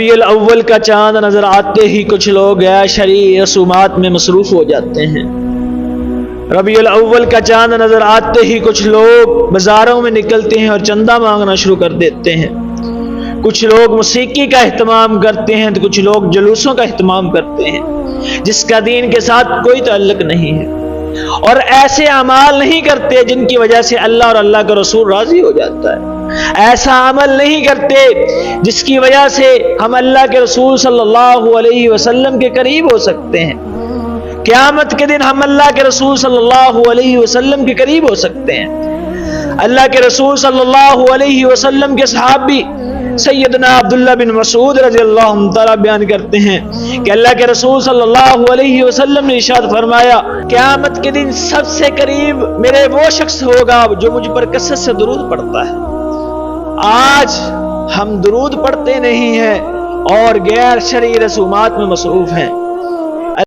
ربیع الاول کا چاند نظر آتے ہی کچھ لوگ غیر شرعی رسومات میں مصروف ہو جاتے ہیں۔ ربیع الاول کا چاند نظر آتے ہی کچھ لوگ بازاروں میں نکلتے ہیں اور چندہ مانگنا شروع کر دیتے ہیں۔ کچھ لوگ موسیقی کا اہتمام کرتے ہیں تو کچھ لوگ جلوسوں کا اہتمام کرتے ہیں جس کا دین کے ساتھ کوئی تعلق نہیں ہے، اور ایسے اعمال نہیں کرتے جن کی وجہ سے اللہ اور اللہ کا رسول راضی ہو جاتا ہے۔ ایسا عمل نہیں کرتے جس کی وجہ سے ہم اللہ کے رسول صلی اللہ علیہ وسلم کے قریب ہو سکتے ہیں۔ قیامت کے دن ہم اللہ کے رسول صلی اللہ علیہ وسلم کے قریب ہو سکتے ہیں۔ اللہ کے رسول صلی اللہ علیہ وسلم کے صحابی سیدنا عبداللہ بن مسعود رضی اللہ تعالیٰ بیان کرتے ہیں کہ اللہ کے رسول صلی اللہ علیہ وسلم نے ارشاد فرمایا، قیامت کے دن سب سے قریب میرے وہ شخص ہوگا جو مجھ پر کثرت سے درود پڑھتا ہے۔ آج ہم درود پڑھتے نہیں ہیں اور غیر شرعی رسومات میں مصروف ہیں۔